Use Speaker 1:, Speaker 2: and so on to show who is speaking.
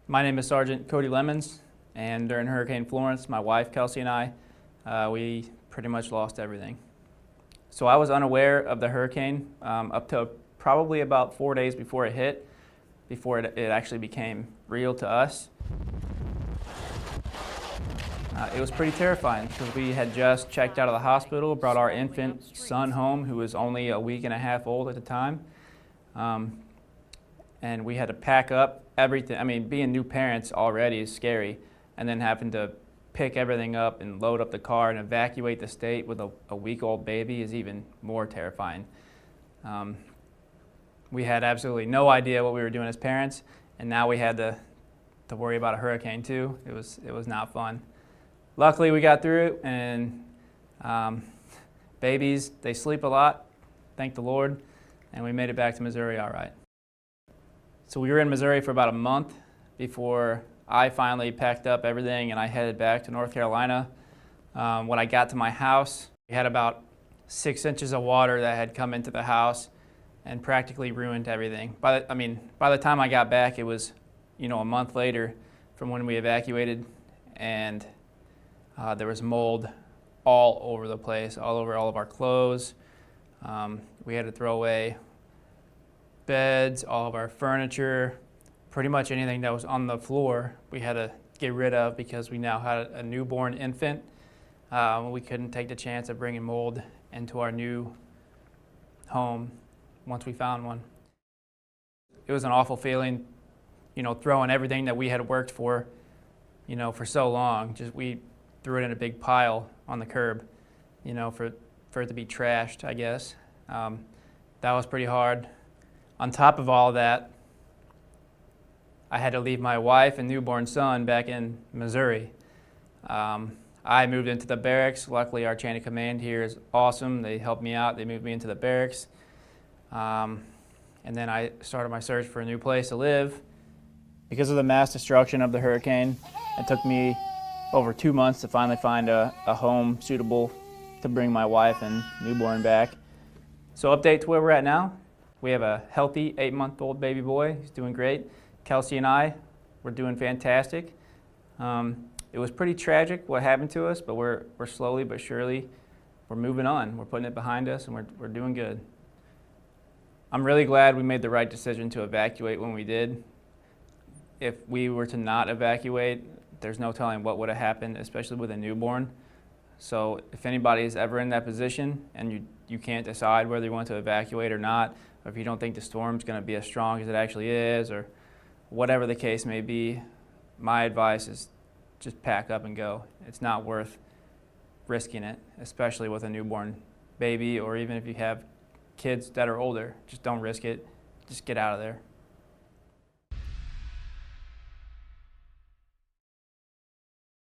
Speaker 1: My name is Sergeant Cody Lemons, and during Hurricane Florence, my wife Kelsey and I, we pretty much lost everything. So I was unaware of the hurricane up to probably about 4 days before it hit, before it actually became real to us. It was pretty terrifying because we had just checked out of the hospital, brought our infant son home, who was only a week and a half old at the time. And we had to pack up everything. I mean, being new parents already is scary, and then having to pick everything up and load up the car and evacuate the state with a week-old baby is even more terrifying. We had absolutely no idea what we were doing as parents, and now we had to worry about a hurricane too. It was not fun. Luckily, we got through it, and babies, they sleep a lot, thank the Lord, and we made it back to Missouri all right. So we were in Missouri for about a month before I finally packed up everything and I headed back to North Carolina. When I got to my house, we had about 6 inches of water that had come into the house and practically ruined everything. By the time I got back, it was, a month later from when we evacuated, and there was mold all over the place, all over all of our clothes. We had to throw away beds, all of our furniture, pretty much anything that was on the floor we had to get rid of because we now had a newborn infant. We couldn't take the chance of bringing mold into our new home once we found one. It was an awful feeling, throwing everything that we had worked for, for so long. We threw it in a big pile on the curb, for it to be trashed, I guess. That was pretty hard. On top of all that, I had to leave my wife and newborn son back in Missouri. I moved into the barracks. Luckily, our chain of command here is awesome. They helped me out. They moved me into the barracks. And then I started my search for a new place to live. Because of the mass destruction of the hurricane, it took me over 2 months to finally find a home suitable to bring my wife and newborn back. So update to where we're at now. We have a healthy 8-month-old baby boy. He's doing great. Kelsey and I, we're doing fantastic. It was pretty tragic what happened to us, but we're slowly but surely, we're moving on. We're putting it behind us, and we're doing good. I'm really glad we made the right decision to evacuate when we did. If we were to not evacuate, there's no telling what would have happened, especially with a newborn. So if anybody is ever in that position and you can't decide whether you want to evacuate or not, or if you don't think the storm's going to be as strong as it actually is, or whatever the case may be, my advice is just pack up and go. It's not worth risking it, especially with a newborn baby, or even if you have kids that are older. Just don't risk it. Just get out of there.